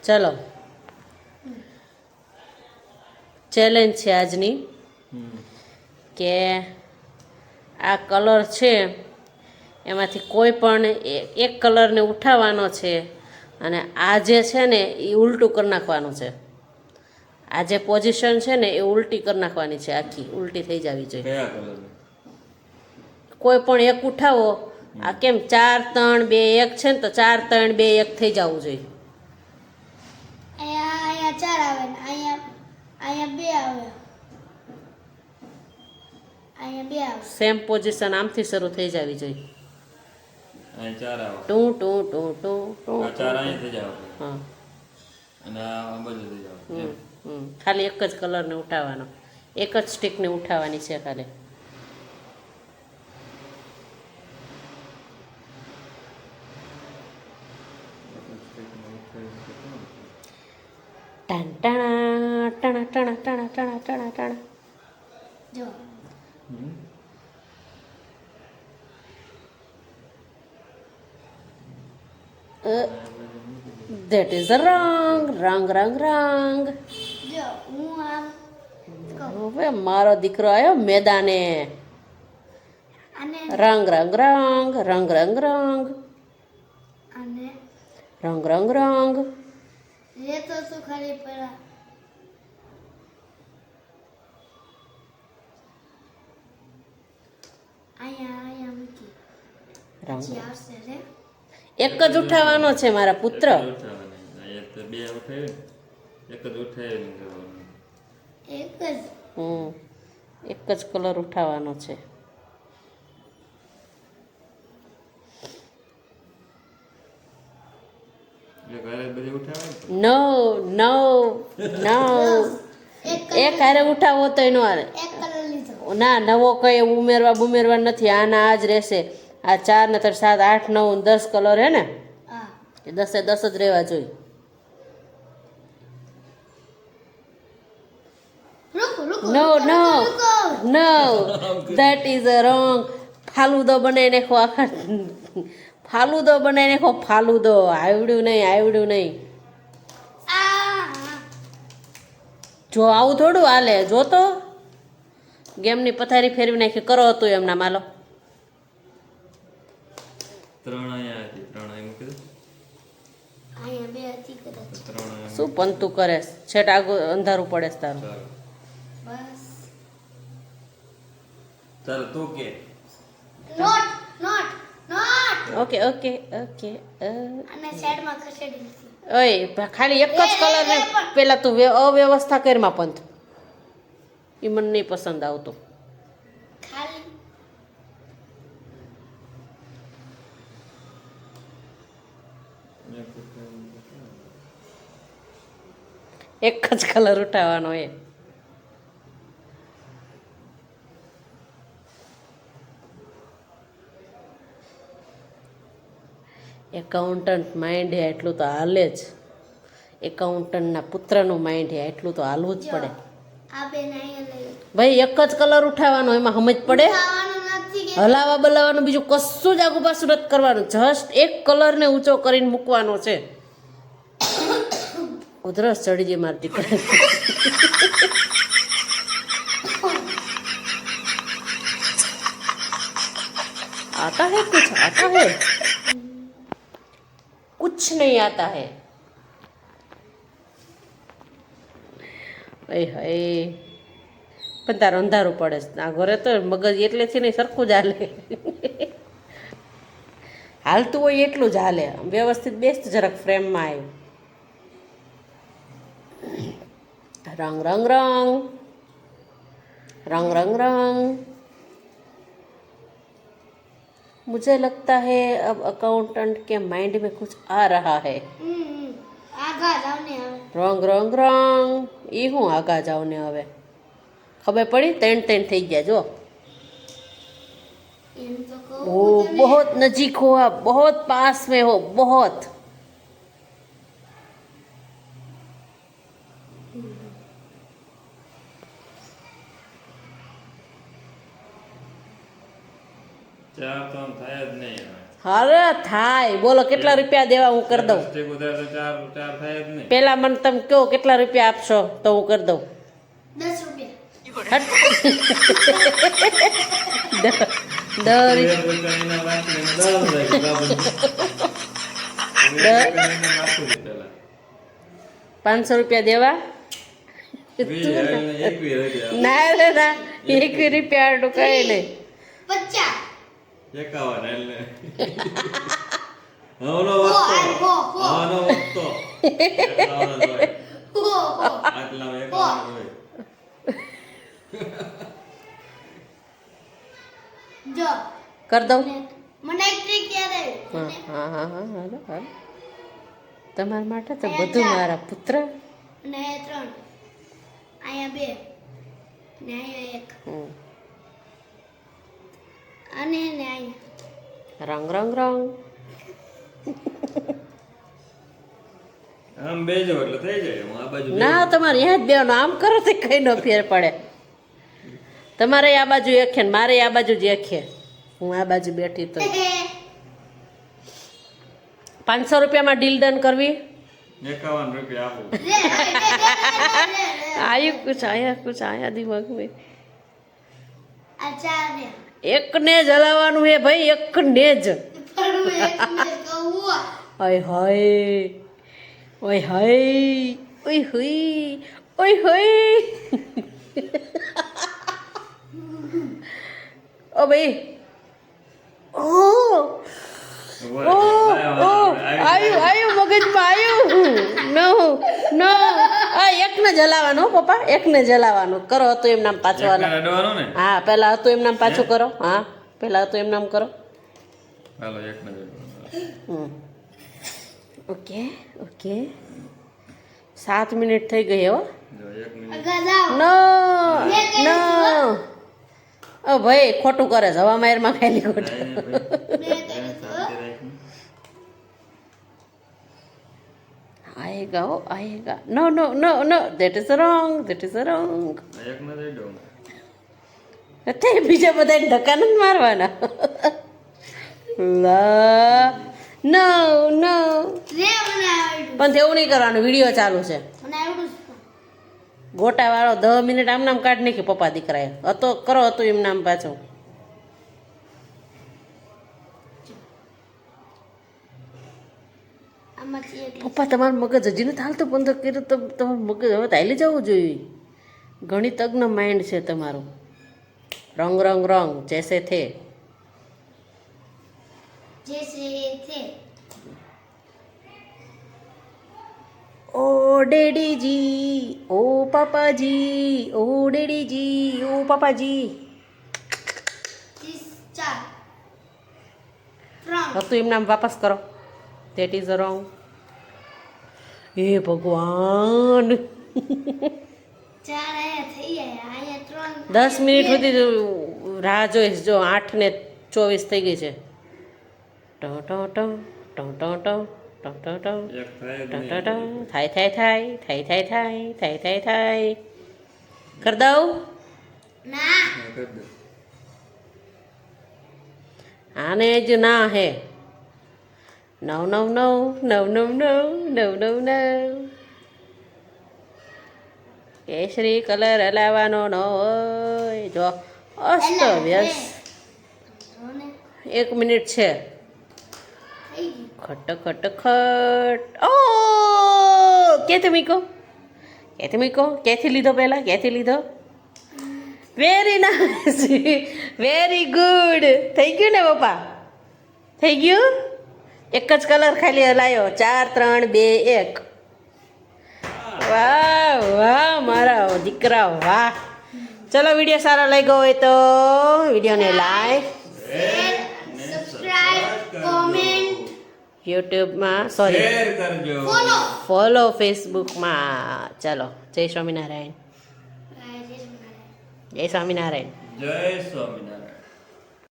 ચલો ચેલેન્જ છે આજની કે આ કલર છે એમાંથી કોઈ પણ એક કલરને ઉઠાવવાનો છે અને આ જે છે ને એ ઉલટું કરી નાખવાનું છે. આ જે પોઝિશન છે ને એ ઉલટી કરી નાખવાની છે, આખી ઉલટી થઈ જવી જોઈએ. કોઈ પણ એક ઉઠાવો. આ કેમ 4 3 2 1 છે ને, તો 4 3 2 1 થઈ જવું જોઈએ. અહીંયા 4 આવે ને અહીંયા 2 આવે. અહીંયા 2 આવે. સેમ પોઝિશન આમથી શરૂ થઈ જવી જોઈએ. અહીં 4 આવે. Two two two two two. આ 4 અહીં થઈ જાવ. હા. અને આ બાજુ થઈ જાવ. ખાલી એક જ કલરને ઉઠાવવાનો, એક જ સ્ટીકને ઉઠાવવાની છે ખાલી. ટાણા ટાણા ટાણા ટાણા ટાણા ટાણા ટાણા. જો That is a wrong. જો હું આમ હવે મારો દીકરો આવ્યો મેદાને. અને રંગ રંગ રંગ રંગ રંગ રંગ અને રંગ રંગ રંગ. લેતો તો ખાલી પેલા અહીંયા મૂકી રંગ પછી આવશે રે. એક જ ઉઠાવવાનો છે મારા પુત્ર. એક તો 2 ઉઠાવે, એક જ ઉઠાવે ને કરવાનું. એક જ એક જ કલર ઉઠાવવાનો છે. એટલે ઘરે બધી ઉઠાવે ને. નો નો નો. એક હારે ઉઠાવો તો એનો હારે. એક કલર લીધો. ના, નવો કઈ ઉમેરવા નથી. આના આ જ રહેશે. આ 4 ને 3 7 8 9 10 કલર હે ને, હા એ 10 10 જ રહેવા જોઈએ. રૂકો નો નો નો, ધેટ ઇઝ અ રોંગ. ફાલુદો બનાવી નાખો, આખા ફાલુદો બનાવી નાખો. ફાલુદો આવડ્યું નહીં. જો આવું થોડું હાલે. જો તો ગેમની પથારી ફેરવી નાખી. કરો હતું એમના માલો. 3 અહીંયા હતી, 3 અહીં મૂકી દો. અહીંયા 2 હતી કદાચ. 3 અહીંયા. શું પંતું કરે? છેટ આગળ અંધારું પડે છે તારું. ચાલો બસ ચાલો તું કે. Not okay okay okay. અને સાઈડમાં ખસેડી નથી. ઓય ખાલી એક જ કલરને પેલા તું અવ્યવસ્થા કરમાં પંથ. એ મને નહીં પસંદ આવતો. ખાલી એક જ કલર ઉઠાવવાનો એ. એકાઉન્ટન્ટ માઇન્ડ હે એટલું તો હાલે જ. એકાઉન્ટન્ટના પુત્રનું માઇન્ડ હે એટલું તો હાલવું જ પડે. આ બેન અહીંયા લઈ ભાઈ એક જ કલર ઉઠાવવાનો, એમાં સમજ પડે. ખાવાનું નથી કે હલાવા બલાવાનું બીજું કશું જ આગુ પાછું નથી કરવાનું. જસ્ટ એક કલરને ઊંચો કરીને મૂકવાનો છે. ઉધરસ ચડી જાય મારી દીકરા. आता है कुछ नहीं आता है. હાય પણ તારે અંધારું પડે છે. આ ઘરે તો મગજ એટલેથી નહીં સરખું જ હાલે. હાલતું હોય એટલું જ હાલે. વ્યવસ્થિત બેસ્ટ જરાક ફ્રેમમાં આવ્યું. रंग रंग रंग रंग रंग रंग. मुझे लगता है अब अकाउंटेंट के माइंड में कुछ आ रहा है. આગા જાવ ને હવે. रंग रंग रंग. ये हूँ आगा जाओ ने હવે ખબર પડી. 3 થઈ ગયા જો. એમ તો કહું ओ बहुत नजीक हो आप, बहुत पास में हो, बहुत. ચાર તો આમ થાય જ નહીં હવે. અરે થાય બોલો કેટલા રૂપિયા દેવા હું કરી દઉં સ્ટીક ઉધાર તો ચાર ચાર થાય જ નહીં. પેલા મને તમે કહો કેટલા રૂપિયા આપશો તો હું કરી દઉં 10 રૂપિયા. હટ. દસ રૂપિયા. રૂપિયાની બાકી એને 10 લાગી બાબુ. 500 રૂપિયા દેવા 21 ના રે ના 1 રૂપિયા આટલું કઈ નહીં 50. 51 એટલે હવનો વખતો હવનો વખતો 51 હોય. આટલામાં 51 હોય. જો કરી દઉં મને એક ટ્રીક યાદ હા આવી. હા હા હા હાલો હાલો તમારા માટે તો બધું મારા પુત્ર અને અહીંયા 3, અહીંયા 2 ને અહીંયા 1 હમ. અને ને અહીંયા રંગ રંગ રંગ આમ બેજો એટલે થઈ જાય. હું આ બાજુ ના તમારે યાદ બેવાનું આમ કરો તો કઈ નો ફેર પડે તમારે આ બાજુ એક છે ને મારે આ બાજુ જ એક છે હું આ બાજુ બેઠી તો 500 રૂપિયામાં ડીલ ડન કરવી 51 રૂપિયા આપું. આયા કુછ આયા દિમાગ મેં આ 4 ને એકને જ હલાવવાનું હે ભાઈ એકને જ પણ હું એકને કહું ઓય હોય ઓય હોય ઓય હોય ઓય હોય ઓ ભાઈ ઓ ઓ ઓ આયુ મગજમાં આયુ નો નો આ એકને જ હલાવવાનું હો પપ્પા એકને જ હલાવવાનું કરો હતું એમ નામ પાછું એકને અડવાનું ને. હા પહેલા હતું એમ નામ પાછું કરો હા પહેલા હતું એમ નામ કરો હાલો એકને જ અડવાનું. ઓકે ઓકે 7 મિનિટ થઈ ગઈ હો જો 1 મિનિટ આગળ જાઓ. નો નો ઓ ભાઈ ખોટું કરે છે હવા મારમાં ખાલી ખોટું થાય ને ભાઈ. મેં કહ્યું તો. શાંતિ રાખીને. આયેગા હો આયેગા નો નો નો નો ધેટ ઇઝ રોંગ આ એકને જ અડ્યો. તે બીજા બધાને ધક્કા નથી મારવાના લા નો નો રે મને આવડ્યું. પણ તેવું નહીં કરવાનું વિડીયો ચાલુ છે મને આવડું છે. ગોટા વાળો 10 મિનિટ આમ નામ કાઢી નાખી પપ્પા દીકરાએ હતો કરો હતું એમ નામ પાછું આમાંથી એક પપ્પા તમારું મગજ હજી નથી હાલતું પણ તો કીધું તો તમારું મગજ હવે તો હાલી જવું જોઈએ ઘણી તજ્ઞ માઇન્ડ છે તમારું રંગ રંગ રંગ જૈસે થે જૈસે થે. ઓ ડેડીજી ઓ પાપાજી ઓ ડેડીજી ઓ પાપાજી 30 4 3 હતું એમ નામ વાપસ કરો ધેટ ઇઝ રોંગ હે ભગવાન 4 અહીંયા થઈ ગયા. અહીંયા 3 10 મિનિટ સુધી રાહ જોઈશ જો 8 ને 24 થઈ ગઈ છે ટો ટો ટો ટો ટો ટો ટો ટો ટો એક થાય જ ટો નહીં. ટો ટો થાય થાય થાય થાય થાય થાય થાય થાય થાય કર દઉં ના હા, કરી દે. આને જ ના હે નવ નવ નવ નવ નવ નવ નવ નવ નવ કેસરી કલર હલાવવાનો ન હોય જો અસ્ત વ્યસ્ત જોને 1 મિનિટ છે થઈ ગયું. ખટ ખટ ખટ ઓ ક્યાંથી મૂકો ક્યાંથી લીધો પહેલા ક્યાંથી લીધો વેરી નાઇસ વેરી ગુડ થઈ ગયું ને પપ્પા થઈ ગયું એક જ કલર ખાલી હલાયો 4 3 2 1 વાહ વાહ મારા દીકરા વાહ ચલો વિડીયો સારો લાગ્યો હોય તો વિડીયોને લાઈક સબસ્ક્રાઇબ કોમેન્ટ યુટ્યુબમાં સોરી શેર કરજો. ફોલો. ફોલો ફેસબુકમાં ચલો જય સ્વામિનારાયણ જય શ્રી કૃષ્ણ. જય સ્વામિનારાયણ જય સ્વામિનારાયણ.